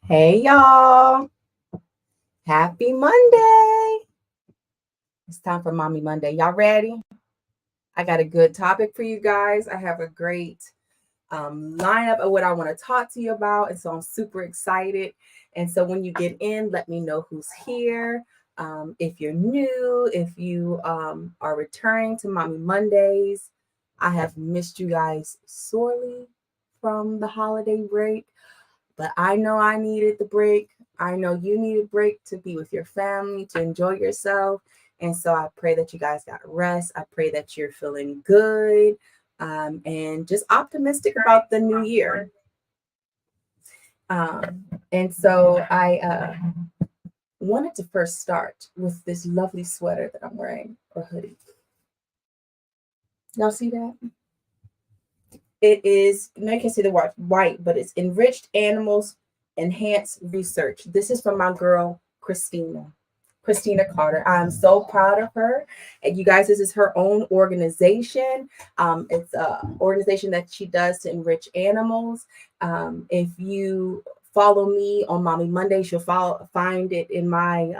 Hey y'all, happy Monday. It's time for Mommy Monday. Y'all ready? I got a good topic for you guys. I have a great lineup of what I want to talk to you about. And so I'm super excited. And so when you get in, let me know who's here. If you're new, if you are returning to Mommy Mondays, I have missed you guys sorely from the holiday break. But I know I needed the break. I know you need a break to be with your family, to enjoy yourself. And so I pray that you guys got rest. I pray that you're feeling good and just optimistic about the new year. And so I wanted to first start with this lovely sweater that I'm wearing, or hoodie. Y'all see that? It is, now you can see the word white, but it's Enriched Animals Enhanced Research. This is from my girl, Christina Carter. I'm so proud of her. And you guys, this is her own organization. It's an organization that she does to enrich animals. If you follow me on Mommy Mondays, you'll find it in my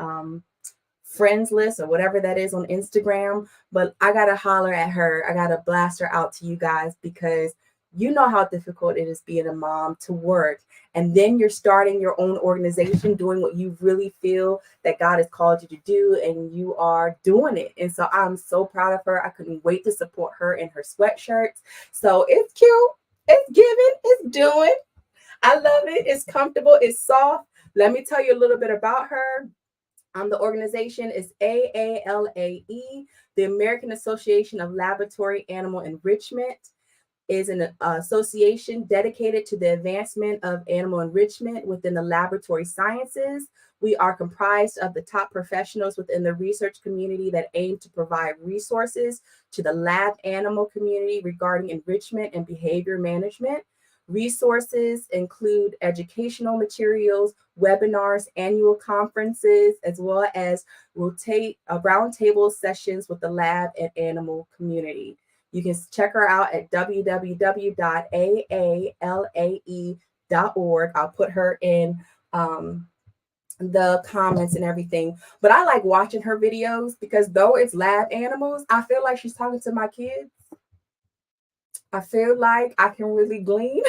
friends list or whatever that is on Instagram. But I gotta holler at her. I gotta blast her out to you guys because you know how difficult it is being a mom to work. And then you're starting your own organization, doing what you really feel that God has called you to do, and you are doing it. And so I'm so proud of her. I couldn't wait to support her in her sweatshirts. So it's cute, it's giving, it's doing. I love it. It's comfortable, it's soft. Let me tell you a little bit about her. The organization is AALAE, the American Association of Laboratory Animal Enrichment, is an association dedicated to the advancement of animal enrichment within the laboratory sciences. We are comprised of the top professionals within the research community that aim to provide resources to the lab animal community regarding enrichment and behavior management. Resources include educational materials, webinars, annual conferences, as well as roundtable sessions with the lab and animal community. You can check her out at www.aalae.org. I'll put her in the comments and everything. But I like watching her videos because though it's lab animals, I feel like she's talking to my kids. I feel like I can really glean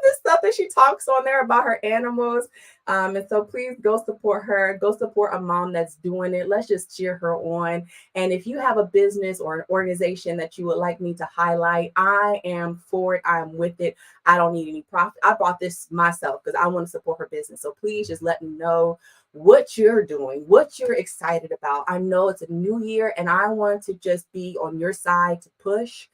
the stuff that she talks on there about her animals. And so please go support her. Go support a mom that's doing it. Let's just cheer her on. And if you have a business or an organization that you would like me to highlight, I am for it. I'm with it. I don't need any profit. I bought this myself because I want to support her business. So please just let me know what you're doing, what you're excited about. I know it's a new year and I want to just be on your side to push.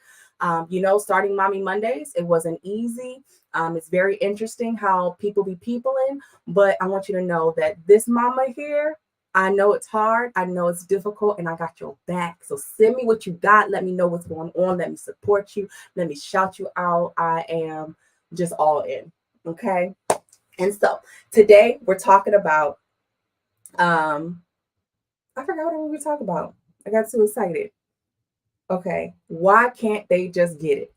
Starting Mommy Mondays, it wasn't easy. It's very interesting how people be peopling, but I want you to know that this mama here, I know it's hard, I know it's difficult, and I got your back. So send me what you got. Let me know what's going on. Let me support you. Let me shout you out. I am just all in. Okay. And so today we're talking about I forgot what we were talking about. I got too excited. Okay. Why can't they just get it?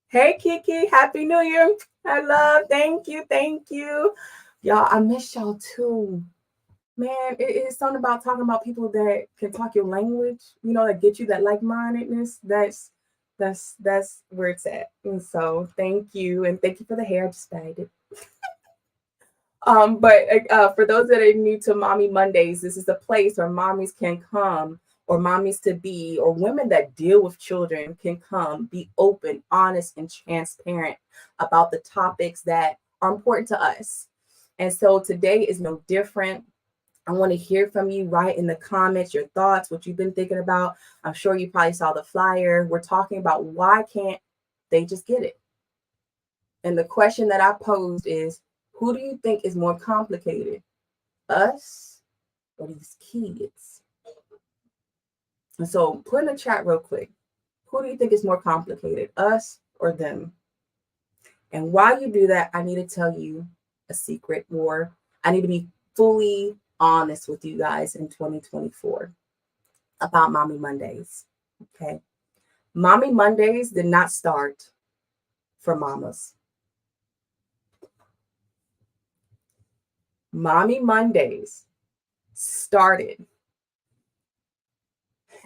Hey Kiki, Happy New Year. I love, thank you, thank you. Y'all, I miss y'all too. Man, it is something about talking about people that can talk your language, that get you that like-mindedness. That's where it's at. And so thank you. And thank you for the hair. I just dyed it. But for those that are new to Mommy Mondays, this is a place where mommies can come, or mommies to be, or women that deal with children can come, be open, honest, and transparent about the topics that are important to us. And so today is no different. I want to hear from you. Write in the comments your thoughts, what you've been thinking about. I'm sure you probably saw the flyer. We're talking about why can't they just get it? And the question that I posed is, who do you think is more complicated, us or these kids? And so put in the chat real quick. Who do you think is more complicated, us or them? And while you do that, I need to tell you a secret, or I need to be fully honest with you guys in 2024 about Mommy Mondays. Okay. Mommy Mondays did not start for mamas. Mommy Mondays started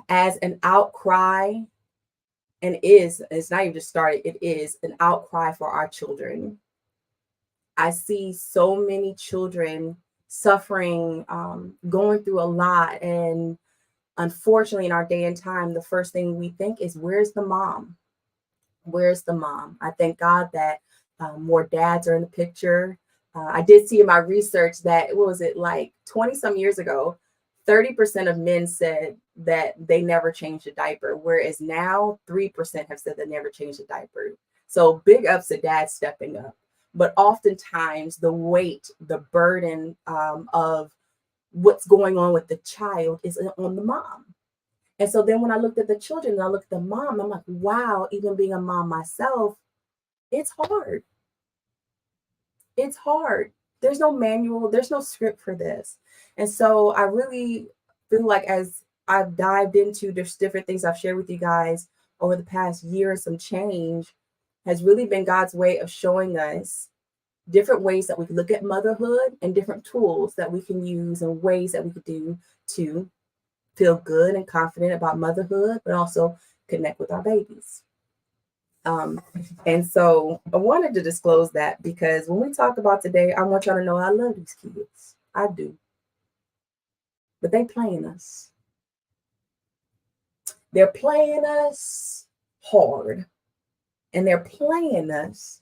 as an outcry, and it's not even just started, it is an outcry for our children. I see so many children suffering, going through a lot. And unfortunately, in our day and time, the first thing we think is, where's the mom? Where's the mom? I thank God that more dads are in the picture. I did see in my research that, what was it, like 20 some years ago, 30% of men said that they never changed a diaper, whereas now 3% have said they never changed a diaper. So big ups to dads stepping up. But oftentimes the weight, the burden of what's going on with the child is on the mom. And so then when I looked at the children and I looked at the mom, I'm like, wow, even being a mom myself, it's hard. It's hard. There's no manual, there's no script for this. And so I really feel like, as I've dived into there's different things I've shared with you guys over the past year, some change has really been God's way of showing us different ways that we can look at motherhood and different tools that we can use and ways that we could do to feel good and confident about motherhood, but also connect with our babies. And so I wanted to disclose that, because when we talk about today, I want y'all to know I love these kids. I do. But they playing us. They're playing us hard. And they're playing us.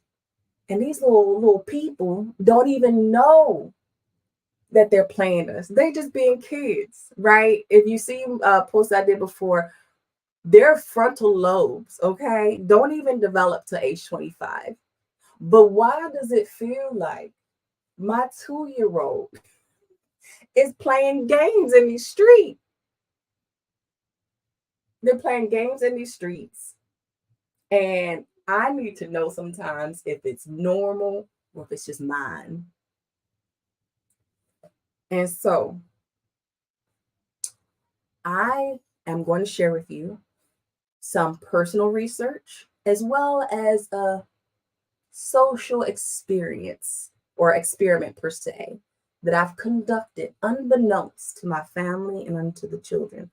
And these little people don't even know that they're playing us. They just being kids, right? If you see posts I did before, their frontal lobes, okay, don't even develop to age 25. But why does it feel like my 2-year-old is playing games in these streets? They're playing games in these streets. And I need to know sometimes if it's normal or if it's just mine. And so I am going to share with you some personal research as well as a social experience or experiment per se that I've conducted unbeknownst to my family and unto the children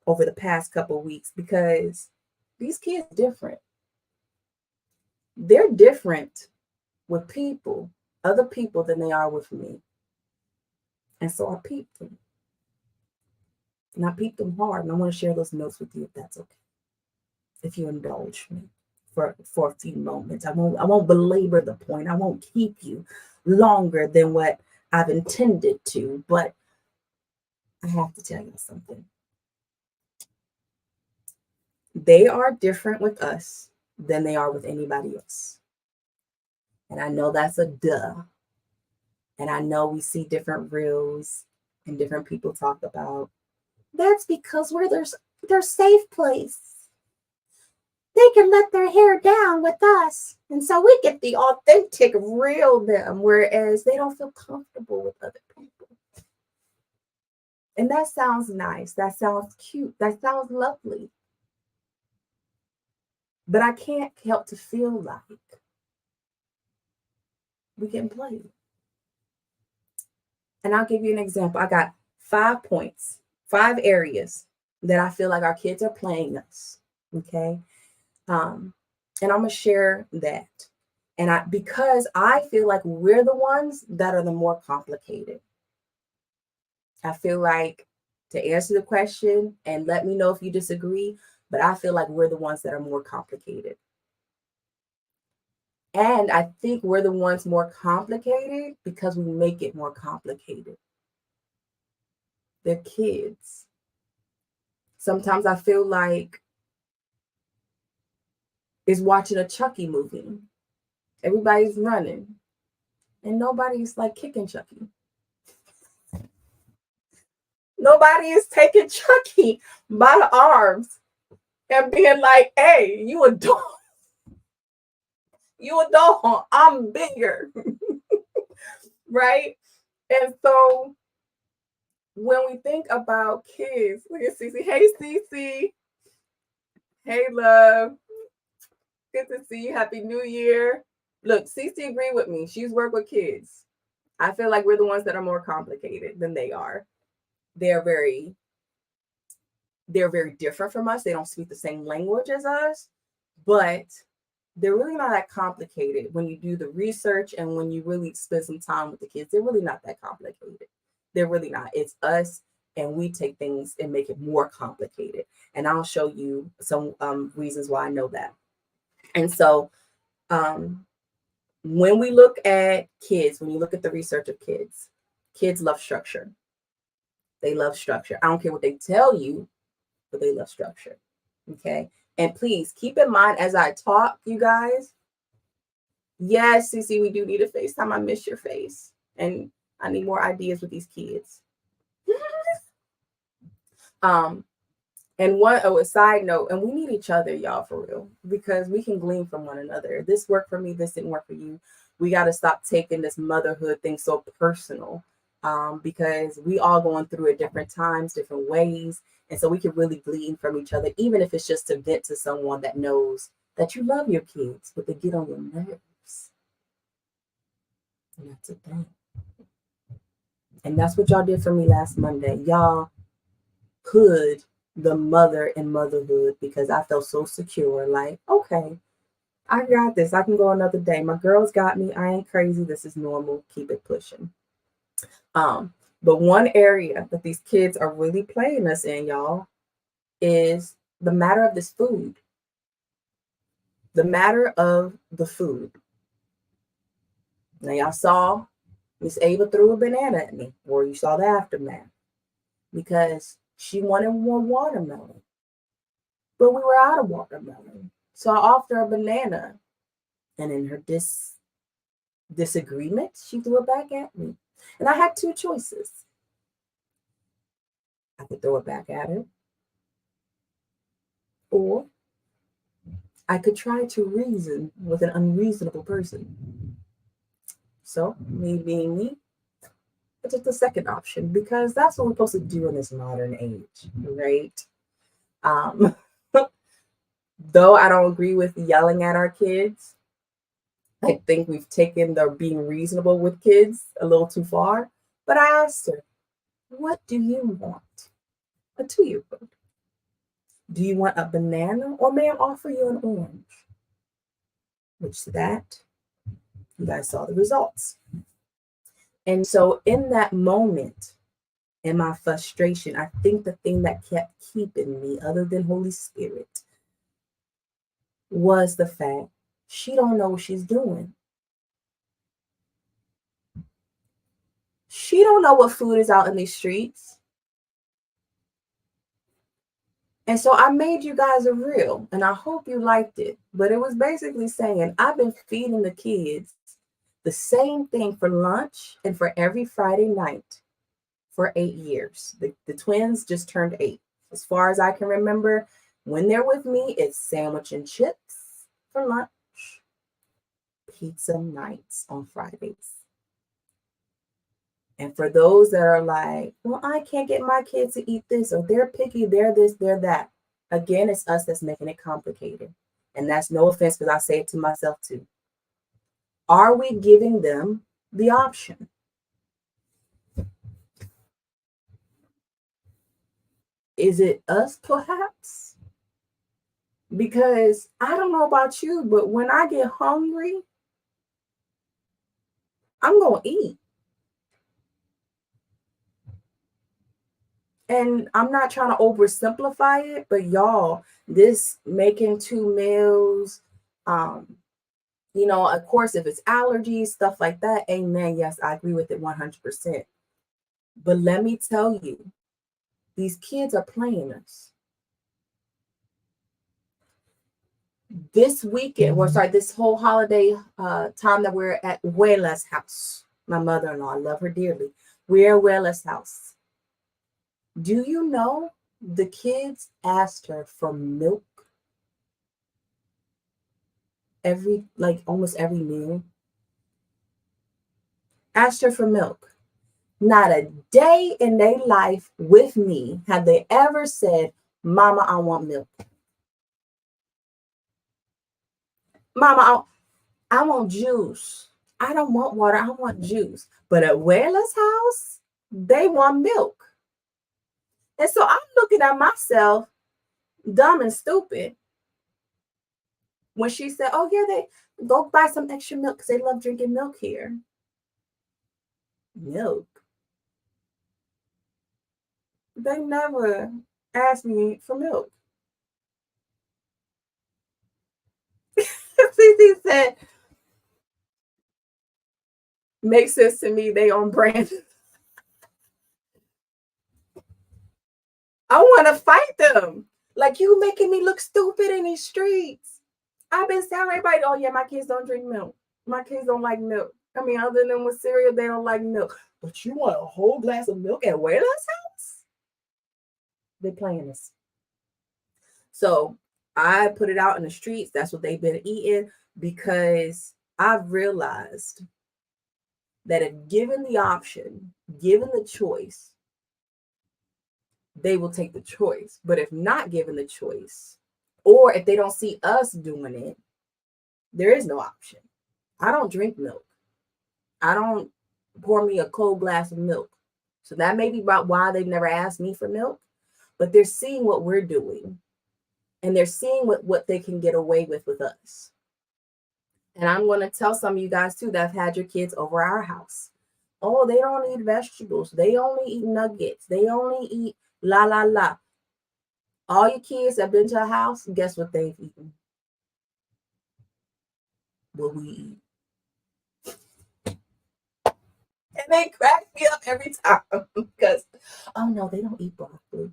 over the past couple of weeks, because these kids are different. They're different with people, other people, than they are with me. And so I peeped them. And I peeped them hard. And I want to share those notes with you, if that's okay. If you indulge me for a few moments. I won't belabor the point. I won't keep you longer than what I've intended to, but I have to tell you something. They are different with us than they are with anybody else. And I know that's a duh. And I know we see different reels and different people talk about, that's because we're their safe place. They can let their hair down with us. And so we get the authentic, real them, whereas they don't feel comfortable with other people. And that sounds nice. That sounds cute. That sounds lovely. But I can't help to feel like we can play. And I'll give you an example. I got 5 points, 5 areas that I feel like our kids are playing us. Okay. And I'm gonna share that. And because I feel like we're the ones that are the more complicated. I feel like, to answer the question, and let me know if you disagree, but I feel like we're the ones that are more complicated. And I think we're the ones more complicated because we make it more complicated. They're kids. Sometimes I feel like it's watching a Chucky movie. Everybody's running and nobody's like kicking Chucky. Nobody is taking Chucky by the arms and being like, hey, you a dog. You a dog. I'm bigger. Right? And so when we think about kids, look at Cece. Hey, Cece. Hey, love. Good to see you. Happy New Year. Look, Cece agreed with me. She's worked with kids. I feel like we're the ones that are more complicated than they are. They're very they're very different from us. They don't speak the same language as us, but they're really not that complicated when you do the research and when you really spend some time with the kids. They're really not that complicated. They're really not. It's us, and we take things and make it more complicated. And I'll show you some reasons why I know that. And so, um, when we look at kids, when you look at the research of kids, kids love structure. They love structure. I don't care what they tell you, but they love structure. Okay. And please keep in mind as I talk, you guys. Yes, Cece, we do need a FaceTime. I miss your face. And I need more ideas with these kids. um, and a side note, and we need each other, y'all, for real, because we can glean from one another. This worked for me, this didn't work for you. We got to stop taking this motherhood thing so personal. Because we all going through it different times, different ways. And so we can really glean from each other, even if it's just to vent to someone that knows that you love your kids, but they get on your nerves. And that's a thing. And that's what y'all did for me last Monday. Y'all hood the mother and motherhood because I felt so secure. Like, okay, I got this. I can go another day. My girls got me. I ain't crazy. This is normal. Keep it pushing. But one area that these kids are really playing us in, y'all, is the matter of this food. The matter of the food. Now, y'all saw Miss Ava threw a banana at me, or you saw the aftermath, because she wanted more watermelon. But we were out of watermelon. So I offered her a banana. And in her disagreement, she threw it back at me. And I had two choices. I could throw it back at her, or I could try to reason with an unreasonable person. So, me being me, I took the second option because that's what we're supposed to do in this modern age, right? Um, though I don't agree with yelling at our kids, I think we've taken the being reasonable with kids a little too far. But I asked her, what do you want? A 2-year-old. Do you want a banana or may I offer you an orange? Which that, you guys saw the results. And so in that moment, in my frustration, I think the thing that kept keeping me, other than Holy Spirit, was the fact she don't know what she's doing. She don't know what food is out in these streets. And so I made you guys a reel, and I hope you liked it. But it was basically saying I've been feeding the kids the same thing for lunch and for every Friday night for 8 years. The twins just turned 8. As far as I can remember, when they're with me, it's sandwich and chips for lunch, pizza nights on Fridays. And for those that are like, well, I can't get my kids to eat this, or they're picky, they're this, they're that. Again, it's us that's making it complicated. And that's no offense because I say it to myself too. Are we giving them the option? Is it us perhaps? Because I don't know about you, but when I get hungry, I'm going to eat. And I'm not trying to oversimplify it, but y'all, this making 2 meals, of course, if it's allergies, stuff like that, amen. Yes, I agree with it 100%. But let me tell you, these kids are playing us. This weekend, this whole holiday time that we're at Huela's house, my mother-in-law, I love her dearly. We're at Huela's house. Do you know the kids asked her for milk almost every meal? Asked her for milk. Not a day in their life with me have they ever said, Mama, I want milk. Mama, I want juice. I don't want water. I want juice. But at Wayla's house, they want milk. And so I'm looking at myself, dumb and stupid, when she said, oh, yeah, they go buy some extra milk because they love drinking milk here. Milk. They never asked me for milk. CC said, makes sense to me. They on brand. I want to fight them. Like, you making me look stupid in these streets. I've been telling everybody, oh, yeah, my kids don't drink milk. My kids don't like milk. I mean, other than with cereal, they don't like milk. But you want a whole glass of milk at Wayla's house? They're playing this. So I put it out in the streets. That's what they've been eating, because I've realized that if given the option, given the choice, they will take the choice. But if not given the choice, or if they don't see us doing it, there is no option. I don't drink milk. I don't pour me a cold glass of milk. So that may be about why they've never asked me for milk, but they're seeing what we're doing, and they're seeing what they can get away with us. And I'm going to tell some of you guys too that have had your kids over our house. Oh, they don't eat vegetables. They only eat nuggets. They only eat la la la. All your kids have been to a house, guess what they've eaten? What we eat. And they crack me up every time because, oh no, they don't eat broccoli.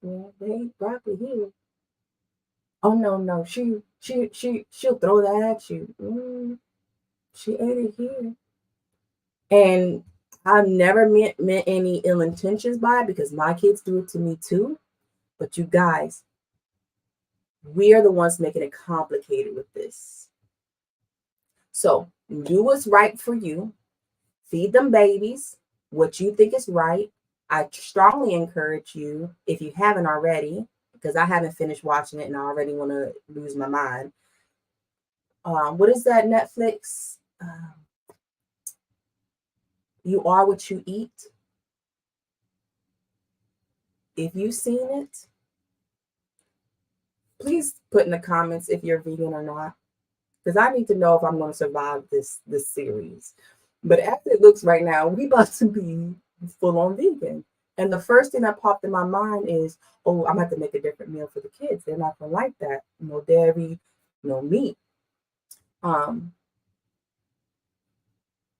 Yeah, they eat broccoli here. Oh no, she'll throw that at you. She ate it here. And I've never meant any ill intentions by it, because my kids do it to me too. But you guys, we are the ones making it complicated with this. So do what's right for you. Feed them babies what you think is right. I strongly encourage you, if you haven't already, because I haven't finished watching it and I already want to lose my mind. What is that Netflix? You Are What You Eat. If you've seen it, please put in the comments if you're vegan or not, because I need to know if I'm going to survive this series. But as it looks right now, we about to be full on vegan. And the first thing that popped in my mind is, oh, I'm going to have to make a different meal for the kids. They're not going to like that. No dairy, no meat.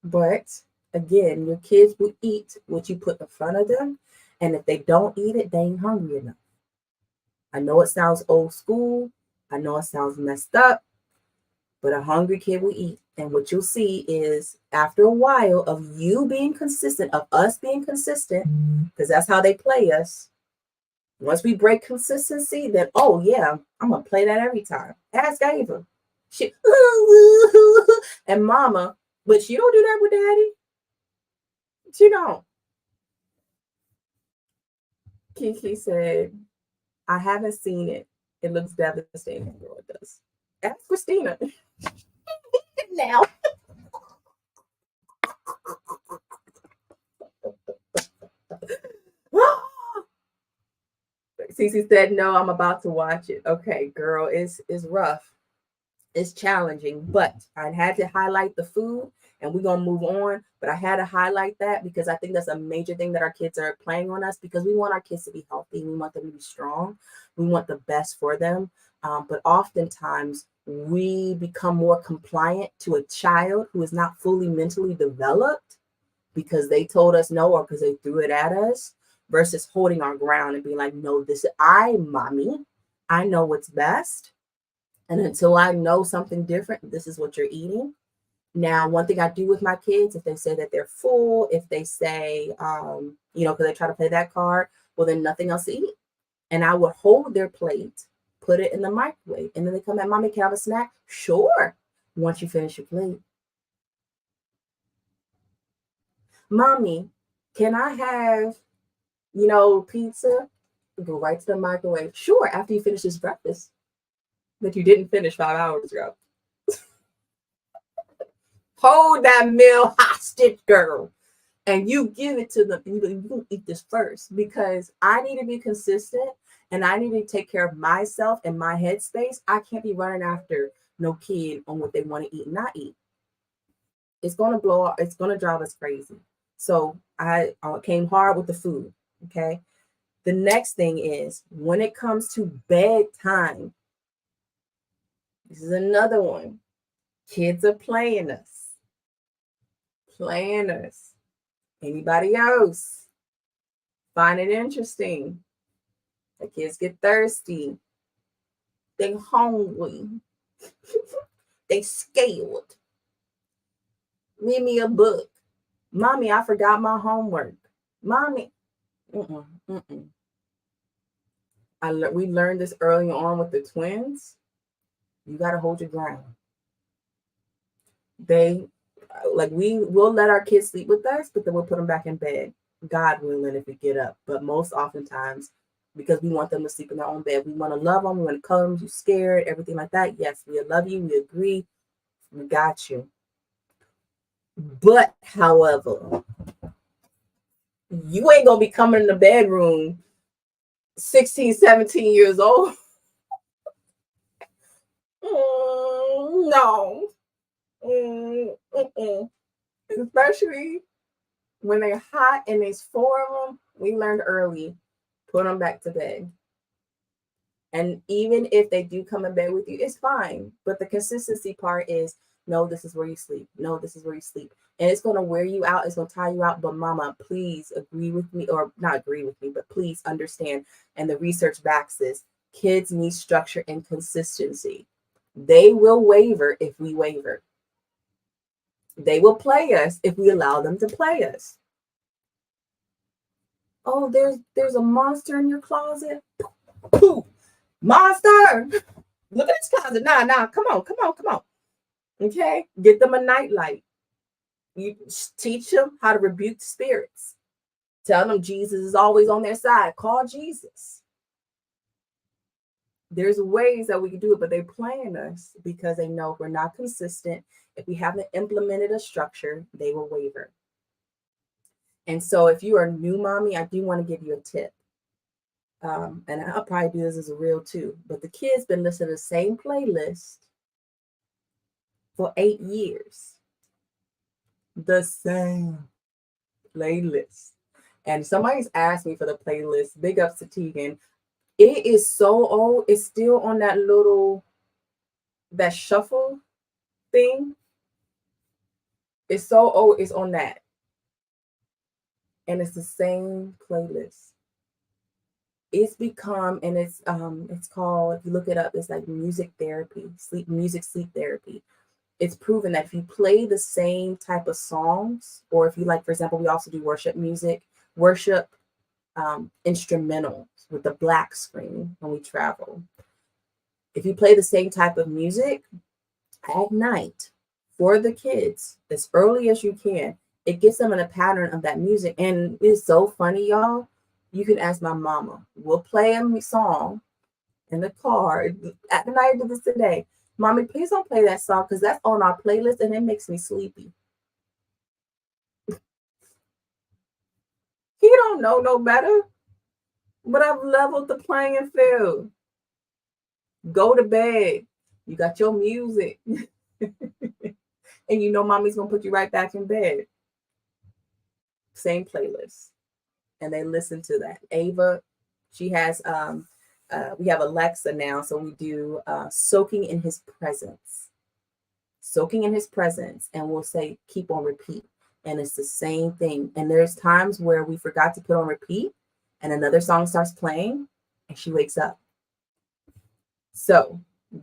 But again, your kids will eat what you put in front of them. And if they don't eat it, they ain't hungry enough. I know it sounds old school. I know it sounds messed up. But a hungry kid will eat. And what you'll see is, after a while of you being consistent, of us being consistent, because that's how they play us. Once we break consistency, then, oh yeah, I'm going to play that every time. Ask Ava. She, and mama, but she don't do that with daddy. She don't. Kiki said, I haven't seen it. It looks devastating. Girl, it does. Ask Christina. Now. Cece said, no, I'm about to watch it. Okay, girl, it's rough. It's challenging, but I had to highlight the food, and we're going to move on. But I had to highlight that because I think that's a major thing that our kids are playing on us, because we want our kids to be healthy. We want them to be strong. We want the best for them. But oftentimes we become more compliant to a child who is not fully mentally developed because they told us no, or because they threw it at us, versus holding our ground and being like, no, this is mommy. I know what's best. And until I know something different, this is what you're eating. Now, one thing I do with my kids, if they say that they're full, if they say, because they try to play that card, well, then nothing else to eat. And I would hold their plate, put it in the microwave, and then they come at, mommy, can I have a snack? Sure. Once you finish your plate. Mommy, can I have, pizza? Go right to the microwave. Sure, after you finish this breakfast that you didn't finish 5 hours ago. hold that meal hostage, girl. And you give it to them. You eat this first because I need to be consistent and I need to take care of myself and my headspace. I can't be running after no kid on what they want to eat and not eat. It's going to blow up. It's going to drive us crazy. So I came hard with the food. Okay. The next thing is when it comes to bedtime, this is another one. Kids are playing us. Playing us. Anybody else find it interesting? The kids get thirsty. They hungry. They scared. Read me a book. Mommy, I forgot my homework. Mommy. Mm-mm. We learned this early on with the twins. You got to hold your ground. We will let our kids sleep with us, but then we'll put them back in bed. God willing, if we get up. But most oftentimes, because we want them to sleep in their own bed, we want to love them, we want to color them, you're scared, everything like that. Yes, we love you, we agree, we got you. But, however, you ain't going to be coming in the bedroom 16, 17 years old. No. Especially when they're hot and there's 4 of them, we learned early, put them back to bed. And even if they do come in bed with you, it's fine. But the consistency part is, no, this is where you sleep. No, this is where you sleep. And it's going to wear you out. It's going to tire you out. But mama, please agree with me, or not agree with me, but please understand. And the research backs this. Kids need structure and consistency. They will waver if we waver. They will play us if we allow them to play us. Oh, there's a monster in your closet. Pooh. Monster. Look at this closet. Nah. Come on. Okay. Get them a nightlight. You teach them how to rebuke spirits. Tell them Jesus is always on their side. Call Jesus. There's ways that we can do it, but they're playing us because they know if we're not consistent. If we haven't implemented a structure, they will waver. And so if you are a new mommy, I do want to give you a tip. And I'll probably do this as a reel too. But the kids been listening to the same playlist for 8 years. The same playlist. And somebody's asked me for the playlist. Big ups to Tegan. It is so old. It's still on that shuffle thing. It's so old. It's on that. And it's the same playlist. It's become, and it's called, if you look it up, it's like music therapy, sleep therapy. It's proven that if you play the same type of songs, or if you like, for example, we also do worship music, instrumentals with the black screen when we travel. If you play the same type of music at night for the kids as early as you can, it gets them in a pattern of that music. And it's so funny, y'all. You can ask my mama. We'll play a song in the car. At the night, I did this today. Mommy, please don't play that song because that's on our playlist and it makes me sleepy. He don't know no better. But I've leveled the playing field. Go to bed. You got your music. And you know mommy's going to put you right back in bed. Same playlist. And they listen to that. Ava, she has, we have Alexa now. So we do soaking in his presence. Soaking in his presence. And we'll say, keep on repeat. And it's the same thing. And there's times where we forgot to put on repeat. And another song starts playing and she wakes up. So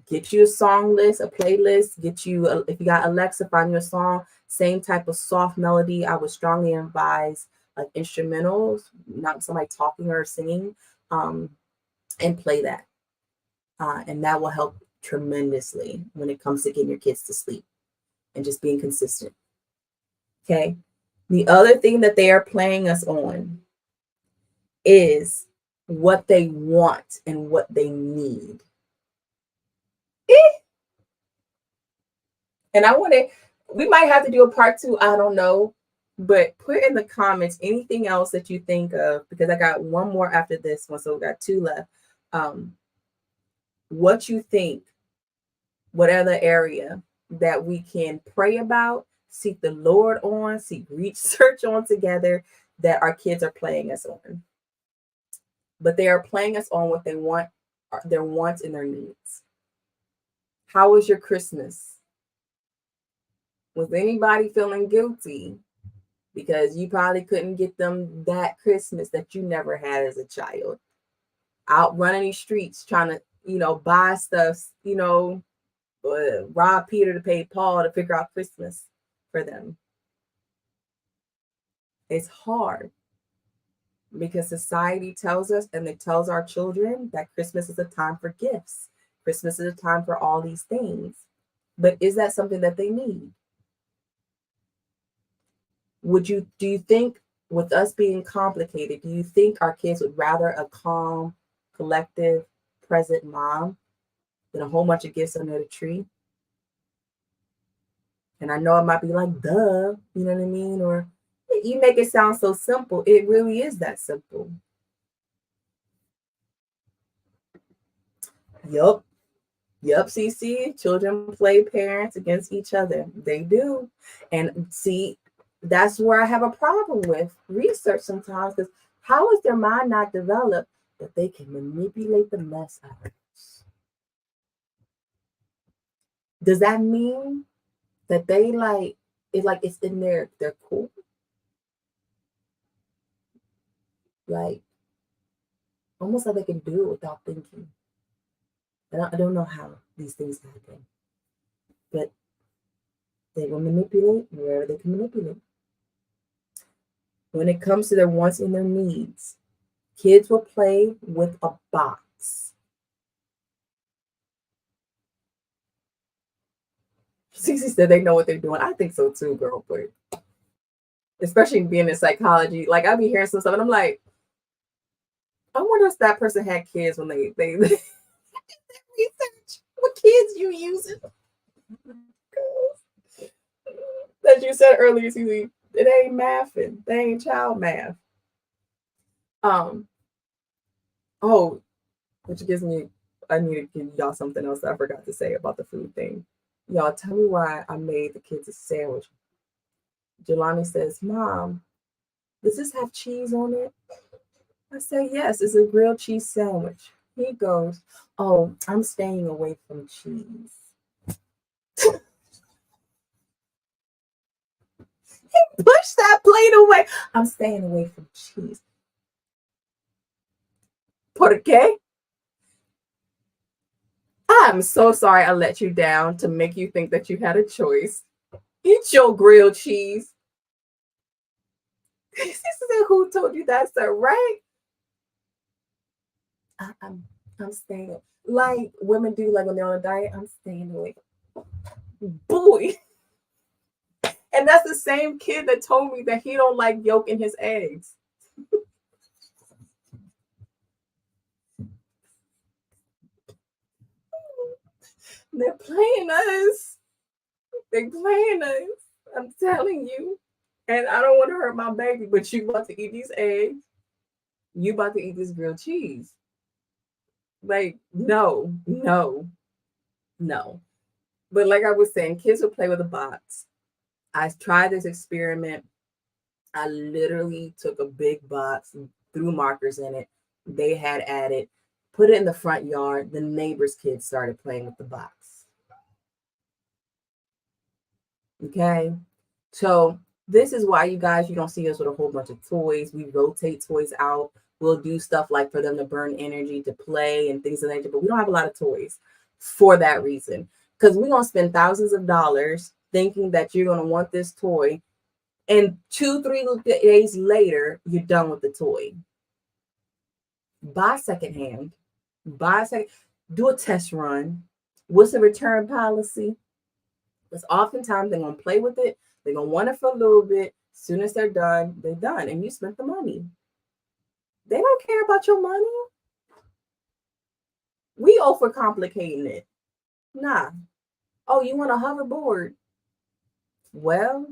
get you a song list, a playlist, if you got Alexa, find you a song, same type of soft melody. I would strongly advise like instrumentals, not somebody talking or singing, and play that. And that will help tremendously when it comes to getting your kids to sleep and just being consistent. Okay. The other thing that they are playing us on is what they want and what they need. And I want to, We might have to do a part two. I don't know. But put in the comments anything else that you think of, because I got one more after this one. So we got two left. What you think, what other area that we can pray about, seek the Lord on, seek research on together, that our kids are playing us on. But they are playing us on what they want, their wants and their needs. How was your Christmas? Was anybody feeling guilty because you probably couldn't get them that Christmas that you never had as a child? Out running these streets trying to, buy stuff, rob Peter to pay Paul to figure out Christmas for them. It's hard because society tells us, and it tells our children, that Christmas is a time for gifts. Christmas is a time for all these things. But is that something that they need? Do you think, with us being complicated, do you think our kids would rather a calm, collective, present mom than a whole bunch of gifts under the tree? And I know it might be like, duh, you know what I mean? Or you make it sound so simple. It really is that simple. Yup, CC. Children play parents against each other. They do. And see, that's where I have a problem with research sometimes, because how is their mind not developed that they can manipulate the mess out of us? Does that mean that they it's in their core? Like, almost like they can do it without thinking. I don't know how these things happen, but they will manipulate wherever they can manipulate. When it comes to their wants and their needs, kids will play with a box. Cece said they know what they're doing. I think so too, girl. But especially being in psychology, like I'll be hearing some stuff, and I'm like, I wonder if that person had kids when they research. What kids you using? As you said earlier, Cece, it ain't mathing. They ain't child math. Oh, which gives me, I need to give y'all something else I forgot to say about the food thing. Y'all, tell me why I made the kids a sandwich. Jelani says, Mom, does this have cheese on it? I say, yes, it's a grilled cheese sandwich. He goes, oh, I'm staying away from cheese. Push that plate away. I'm staying away from cheese. ¿Por qué? I'm so sorry I let you down to make you think that you had a choice. Eat your grilled cheese. Who told you that's the right? I'm staying, like women do, like when they're on a diet. I'm staying away. Boy. And that's the same kid that told me that he don't like yolk in his eggs. They're playing us. They're playing us. I'm telling you. And I don't want to hurt my baby, but you about to eat these eggs. You about to eat this grilled cheese. Like, no. But like I was saying, kids will play with a box. I tried this experiment. I literally took a big box, threw markers in it. They had added, put it in the front yard. The neighbor's kids started playing with the box. Okay. So this is why, you guys, you don't see us with a whole bunch of toys. We rotate toys out. We'll do stuff like for them to burn energy, to play and things of that nature, but we don't have a lot of toys for that reason. Because we're going to spend thousands of dollars thinking that you're going to want this toy, and 2-3 days later, you're done with the toy. Buy secondhand. Do a test run. What's the return policy? Because oftentimes they're going to play with it. They're going to want it for a little bit. As soon as they're done, and you spent the money. They don't care about your money. We overcomplicating it. Nah. Oh, you want a hoverboard? Well,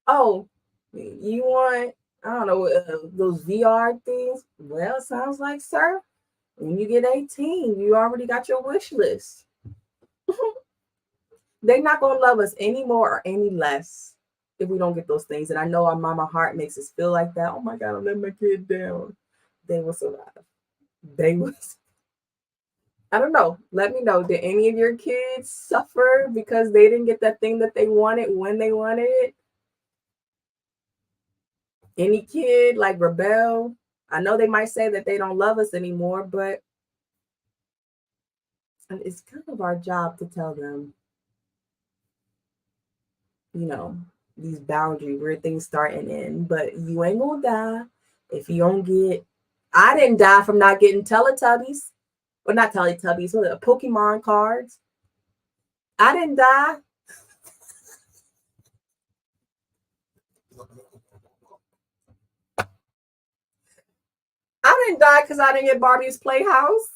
oh, you want, I don't know, those VR things? Well, sounds like, sir, when you get 18, you already got your wish list. They're not going to love us any more or any less if we don't get those things. And I know our mama heart makes us feel like that. Oh my God, I let my kid down. They will survive. They will. I don't know. Let me know. Did any of your kids suffer because they didn't get that thing that they wanted when they wanted it? Any kid like rebel? I know they might say that they don't love us anymore, but it's kind of our job to tell them, you know, these boundaries where things start and end. But you ain't gonna die if you don't get. I didn't die from not getting Teletubbies, or not Teletubbies, but Pokemon cards. I didn't die. I didn't die because I didn't get Barbie's Playhouse.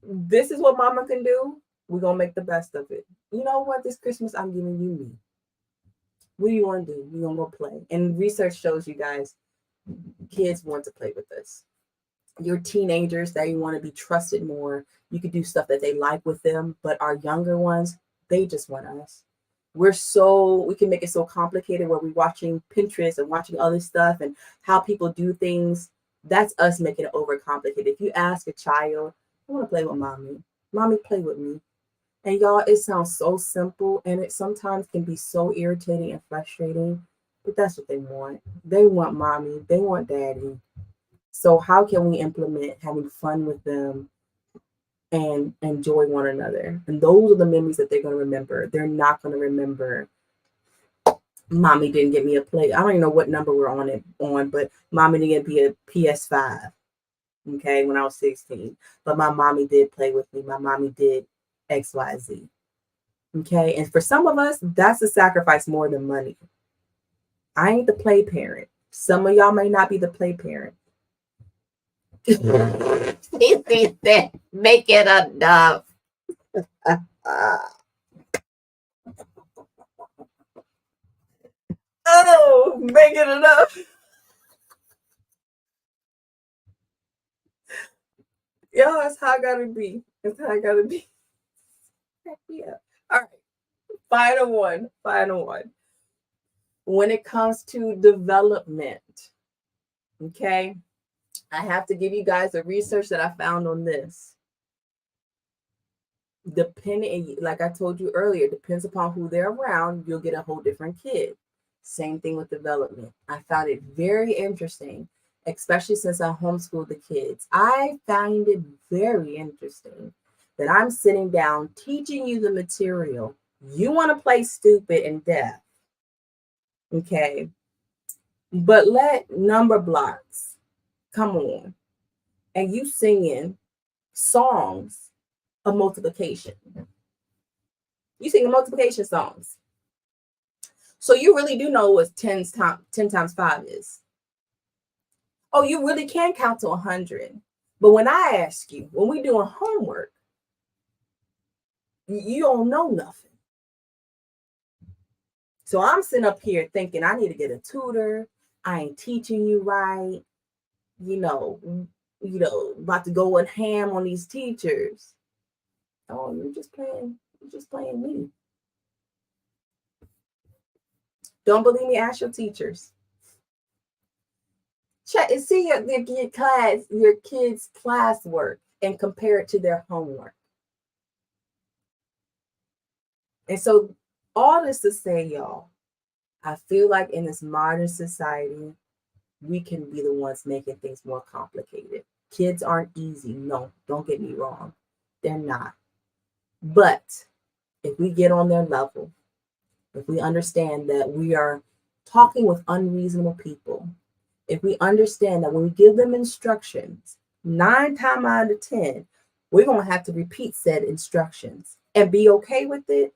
This is what Mama can do. We're gonna make the best of it. You know what? This Christmas, I'm giving you me. What do you want to do? We're gonna go play. And research shows you guys, kids want to play with us. Your teenagers, they want to be trusted more. You could do stuff that they like with them, but our younger ones, they just want us. We can make it so complicated where we're watching Pinterest and watching other stuff and how people do things. That's us making it overcomplicated. If you ask a child, I want to play with mommy. Mommy, play with me. And y'all, it sounds so simple and it sometimes can be so irritating and frustrating, but that's what they want. They want mommy, they want daddy. So how can we implement having fun with them and enjoy one another? And those are the memories that they're going to remember. They're not going to remember mommy didn't get me a play. I don't even know what number we're on, but mommy didn't get me a PS5. Okay, when I was 16. But my mommy did play with me. My mommy did XYZ. Okay, and for some of us, that's a sacrifice more than money. I ain't the play parent. Some of y'all may not be the play parent. Make it enough. Oh, make it enough. Yo, that's how I gotta be. That's how I gotta be. Yeah. All right. Final one. Final one. When it comes to development, okay, I have to give you guys the research that I found on this. Depending, like I told you earlier, depends upon who they're around, you'll get a whole different kid. Same thing with development. I found it very interesting, especially since I homeschooled the kids. I find it very interesting that I'm sitting down teaching you the material. You want to play stupid and deaf, okay? But let number blocks come on, and you singing songs of multiplication. You singing multiplication songs. So you really do know what 10 times 5 is. Oh, you really can count to 100. But when I ask you, when we doing homework, you don't know nothing. So I'm sitting up here thinking I need to get a tutor. I ain't teaching you right. About to go with ham on these teachers. Oh, you're just playing me. Don't believe me? Ask your teachers. Check and see your kids' classwork and compare it to their homework. And so all this to say, y'all, I feel like in this modern society, we can be the ones making things more complicated. Kids aren't easy. No, don't get me wrong. They're not. But if we get on their level, if we understand that we are talking with unreasonable people, if we understand that when we give them instructions, 9 times out of 10, we're going to have to repeat said instructions and be okay with it,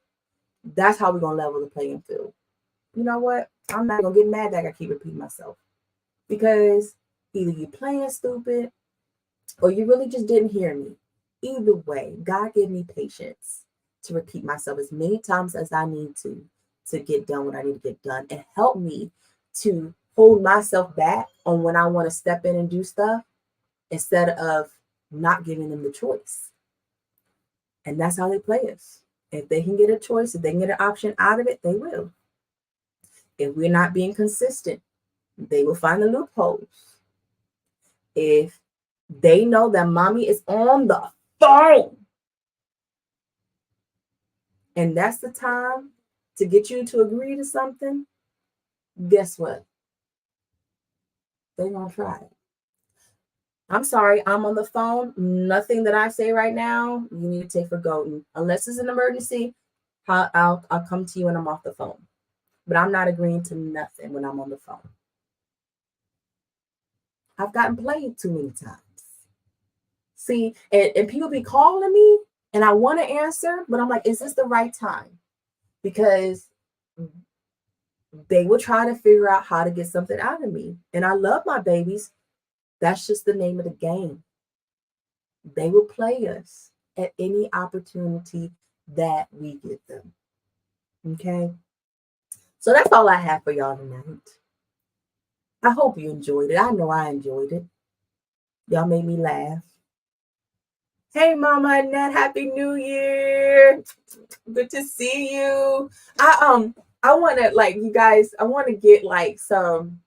that's how we're going to level the playing field. You know what? I'm not going to get mad that I got to keep repeating myself. Because either you're playing stupid or you really just didn't hear me. Either way, God gave me patience. to repeat myself as many times as I need to get done what I need to get done, and help me to hold myself back on when I want to step in and do stuff instead of not giving them the choice. And that's how they play us. If they can get a choice, if they can get an option out of it, they will. If we're not being consistent, they will find the loopholes. If they know that mommy is on the phone, and that's the time to get you to agree to something, guess what? They're going to try it. I'm sorry, I'm on the phone. Nothing that I say right now, you need to take for golden. Unless it's an emergency, I'll come to you when I'm off the phone. But I'm not agreeing to nothing when I'm on the phone. I've gotten played too many times. See, and people be calling me, and I want to answer, but I'm like, is this the right time? Because they will try to figure out how to get something out of me. And I love my babies. That's just the name of the game. They will play us at any opportunity that we give them. Okay? So that's all I have for y'all tonight. I hope you enjoyed it. I know I enjoyed it. Y'all made me laugh. Hey, Mama Annette, Happy New Year. Good to see you. I want to, like, you guys, I want to get like some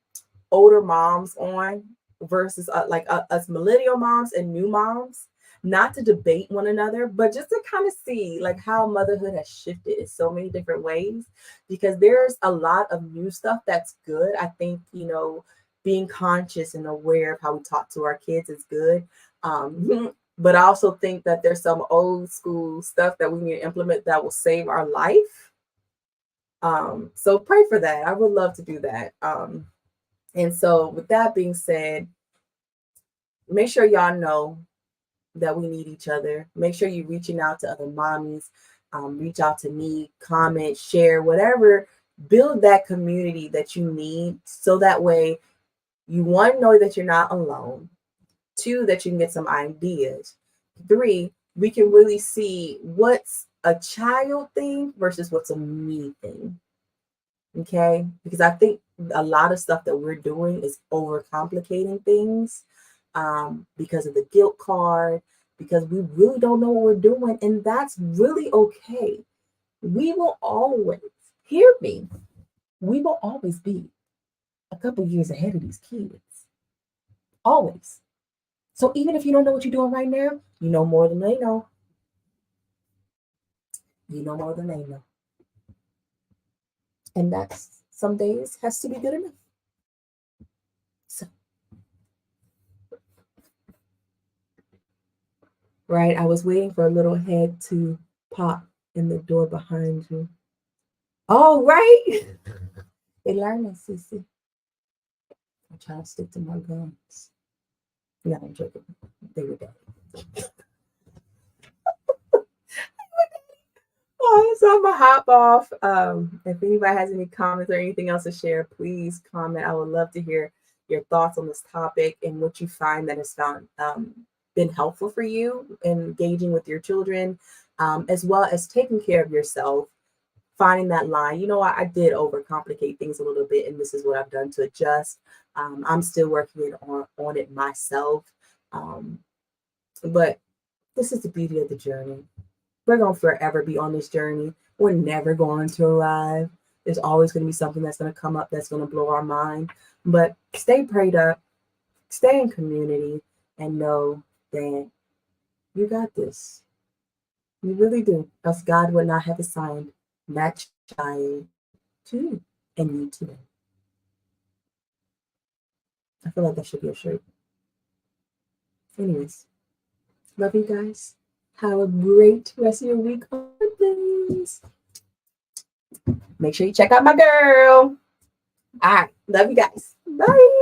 older moms on versus us millennial moms and new moms, not to debate one another, but just to kind of see like how motherhood has shifted in so many different ways, because there's a lot of new stuff that's good. I think, being conscious and aware of how we talk to our kids is good. But I also think that there's some old school stuff that we need to implement that will save our life. So pray for that. I would love to do that. And so with that being said, make sure y'all know that we need each other. Make sure you're reaching out to other mommies. Reach out to me, comment, share, whatever. Build that community that you need, so that way you, one, know that you're not alone. Two, that you can get some ideas. Three, we can really see what's a child thing versus what's a me thing. Okay? Because I think a lot of stuff that we're doing is overcomplicating things because of the guilt card, because we really don't know what we're doing. And that's really okay. We will always, hear me, we will always be a couple years ahead of these kids. Always. So even if you don't know what you're doing right now, you know more than they know. You know more than they know. And that's, some days, has to be good enough. So, right, I was waiting for a little head to pop in the door behind you. All right. They learning, sissy. I try to stick to my guns. No, I'm joking. They were dead. So I'm gonna hop off. If anybody has any comments or anything else to share, please comment. I would love to hear your thoughts on this topic and what you find that has found been helpful for you in engaging with your children, as well as taking care of yourself, finding that line. I did overcomplicate things a little bit, and this is what I've done to adjust. I'm still working on it myself, but this is the beauty of the journey. We're going to forever be on this journey. We're never going to arrive. There's always going to be something that's going to come up that's going to blow our mind. But stay prayed up, stay in community, and know that you got this. You really do. Else God would not have assigned that child to you and you to them. I feel like that should be a shirt. Anyways, love you guys. Have a great rest of your week on this. Make sure you check out my girl. All right. Love you guys. Bye.